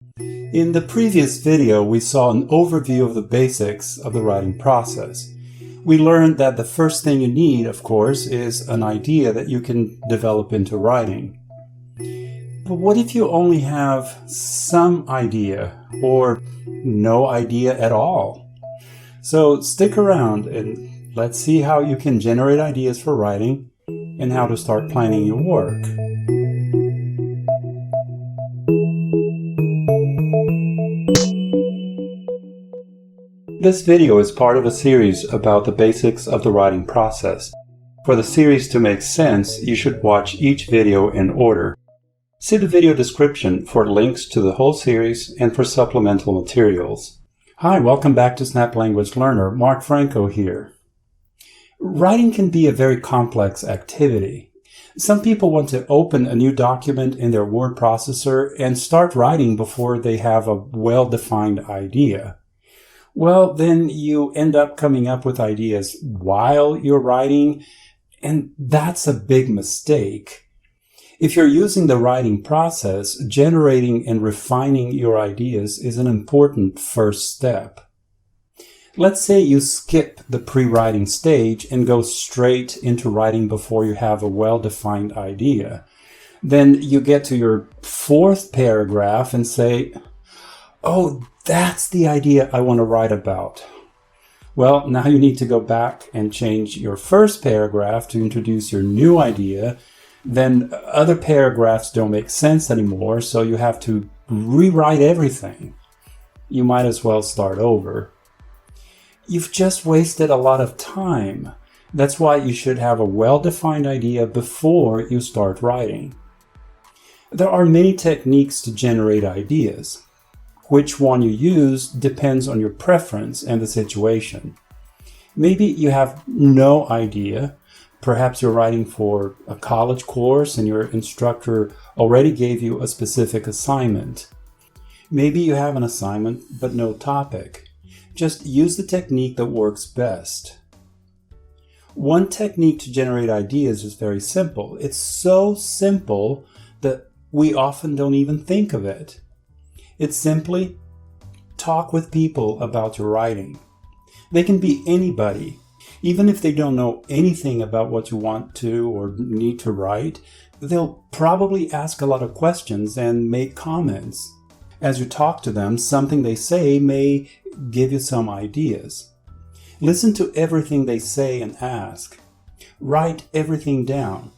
In the previous video, we saw an overview of the basics of the writing process. We learned that the first thing you need, of course, is an idea that you can develop into writing. But what if you only have some idea or no idea at all? So stick around and let's see how you can generate ideas for writing and how to start planning your work. This video is part of a series about the basics of the writing process. For the series to make sense, you should watch each video in order. See the video description for links to the whole series and for supplemental materials. Hi, welcome back to Snap Language Learner. Mark Franco here. Writing can be a very complex activity. Some people want to open a new document in their word processor and start writing before they have a well-defined idea. Well, then you end up coming up with ideas while you're writing, and that's a big mistake. If you're using the writing process, generating and refining your ideas is an important first step. Let's say you skip the pre-writing stage and go straight into writing before you have a well-defined idea. Then you get to your fourth paragraph and say, "Oh, that's the idea I want to write about." Well, now you need to go back and change your first paragraph to introduce your new idea. Then other paragraphs don't make sense anymore, so you have to rewrite everything. You might as well start over. You've just wasted a lot of time. That's why you should have a well-defined idea before you start writing. There are many techniques to generate ideas. Which one you use depends on your preference and the situation. Maybe you have no idea. Perhaps you're writing for a college course and your instructor already gave you a specific assignment. Maybe you have an assignment but no topic. Just use the technique that works best. One technique to generate ideas is very simple. It's so simple that we often don't even think of it. It's simply talk with people about your writing. They can be anybody. Even if they don't know anything about what you want to or need to write, they'll probably ask a lot of questions and make comments. As you talk to them, something they say may give you some ideas. Listen to everything they say and ask. Write everything down.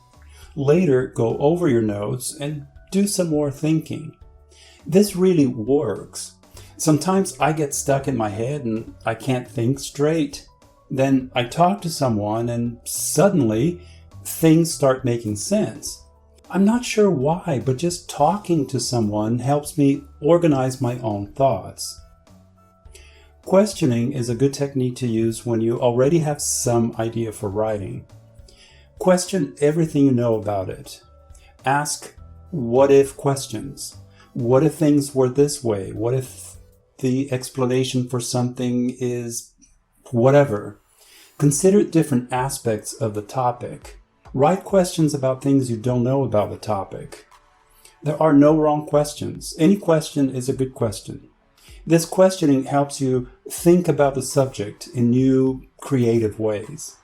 Later, go over your notes and do some more thinking. This really works. Sometimes I get stuck in my head and I can't think straight. Then I talk to someone and suddenly things start making sense. I'm not sure why, but just talking to someone helps me organize my own thoughts. Questioning is a good technique to use when you already have some idea for writing. Question everything you know about it. Ask what-if questions. What if things were this way? What if the explanation for something is whatever? Consider different aspects of the topic. Write questions about things you don't know about the topic. There are no wrong questions. Any question is a good question. This questioning helps you think about the subject in new, creative ways.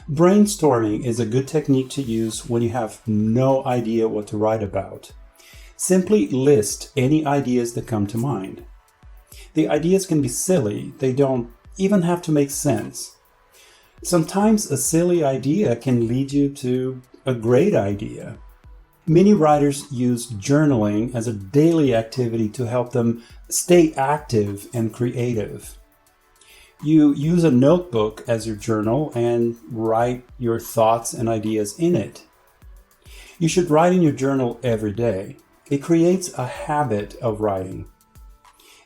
Brainstorming is a good technique to use when you have no idea what to write about. Simply list any ideas that come to mind. The ideas can be silly. They don't even have to make sense. Sometimes a silly idea can lead you to a great idea. Many writers use journaling as a daily activity to help them stay active and creative. You use a notebook as your journal and write your thoughts and ideas in it. You should write in your journal every day. It creates a habit of writing.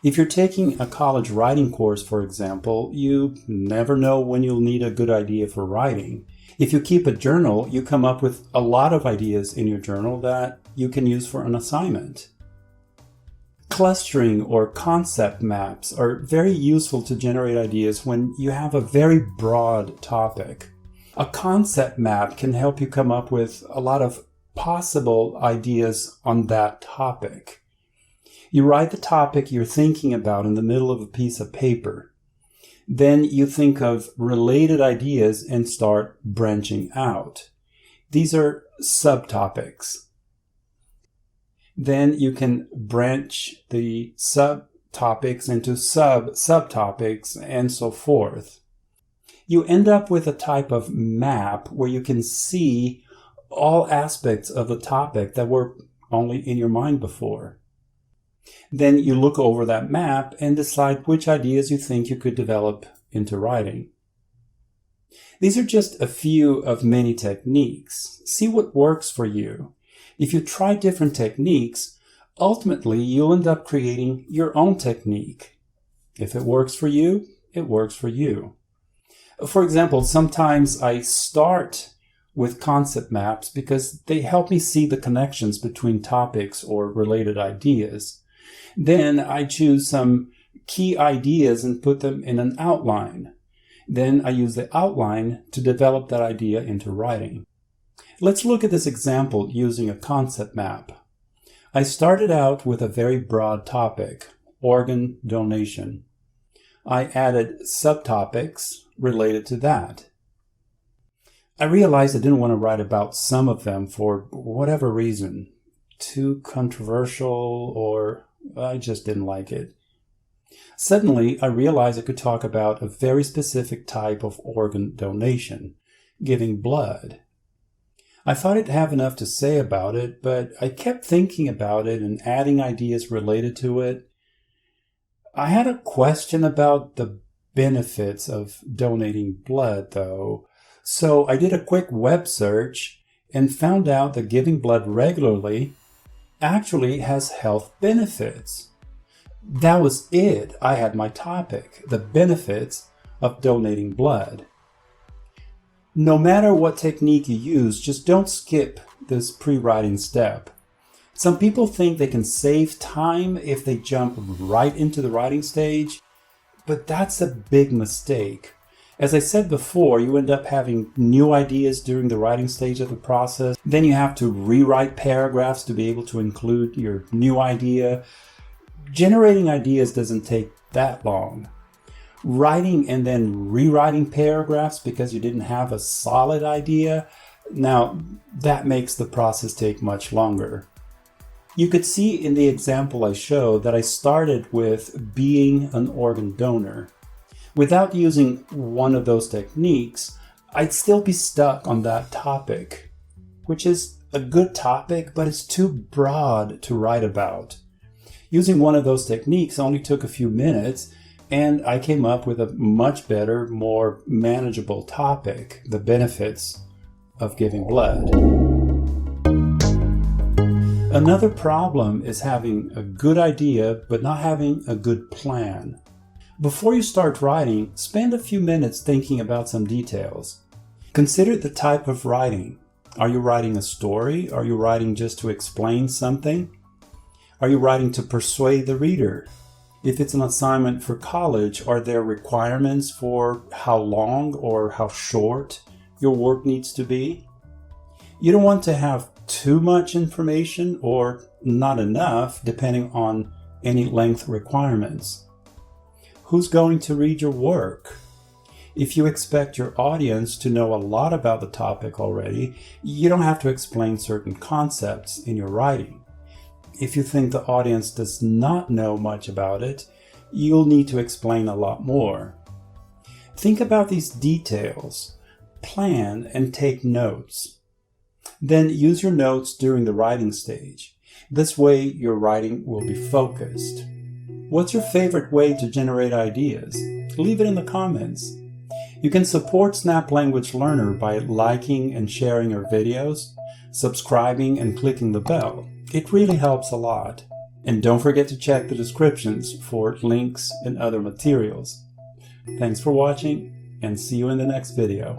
If you're taking a college writing course, for example, you never know when you'll need a good idea for writing. If you keep a journal, you come up with a lot of ideas in your journal that you can use for an assignment. Clustering or concept maps are very useful to generate ideas when you have a very broad topic. A concept map can help you come up with a lot of possible ideas on that topic. You write the topic you're thinking about in the middle of a piece of paper. Then you think of related ideas and start branching out. These are subtopics. Then you can branch the subtopics into subtopics and so forth. You end up with a type of map where you can see all aspects of the topic that were only in your mind before. Then you look over that map and decide which ideas you think you could develop into writing. These are just a few of many techniques. See what works for you. If you try different techniques, ultimately you'll end up creating your own technique. If it works for you, it works for you. For example, sometimes I start with concept maps because they help me see the connections between topics or related ideas. Then I choose some key ideas and put them in an outline. Then I use the outline to develop that idea into writing. Let's look at this example using a concept map. I started out with a very broad topic, organ donation. I added subtopics related to that. I realized I didn't want to write about some of them for whatever reason. Too controversial, or I just didn't like it. Suddenly, I realized I could talk about a very specific type of organ donation, giving blood. I thought I'd have enough to say about it, but I kept thinking about it and adding ideas related to it. I had a question about the benefits of donating blood, though, so I did a quick web search and found out that giving blood regularly actually has health benefits. That was it. I had my topic, the benefits of donating blood. No matter what technique you use, just don't skip this pre-writing step. Some people think they can save time if they jump right into the writing stage, but that's a big mistake. As I said before, you end up having new ideas during the writing stage of the process. Then you have to rewrite paragraphs to be able to include your new idea. Generating ideas doesn't take that long. Writing and then rewriting paragraphs because you didn't have a solid idea, now that makes the process take much longer. You could see in the example I showed that I started with being an organ donor. Without using one of those techniques, I'd still be stuck on that topic, which is a good topic, but it's too broad to write about. Using one of those techniques only took a few minutes, and I came up with a much better, more manageable topic, the benefits of giving blood. Another problem is having a good idea, but not having a good plan. Before you start writing, spend a few minutes thinking about some details. Consider the type of writing. Are you writing a story? Are you writing just to explain something? Are you writing to persuade the reader? If it's an assignment for college, are there requirements for how long or how short your work needs to be? You don't want to have too much information or not enough, depending on any length requirements. Who's going to read your work? If you expect your audience to know a lot about the topic already, you don't have to explain certain concepts in your writing. If you think the audience does not know much about it, you'll need to explain a lot more. Think about these details, plan and take notes. Then use your notes during the writing stage. This way your writing will be focused. What's your favorite way to generate ideas? Leave it in the comments. You can support Snap Language Learner by liking and sharing our videos, subscribing and clicking the bell. It really helps a lot. And don't forget to check the descriptions for links and other materials. Thanks for watching, and see you in the next video.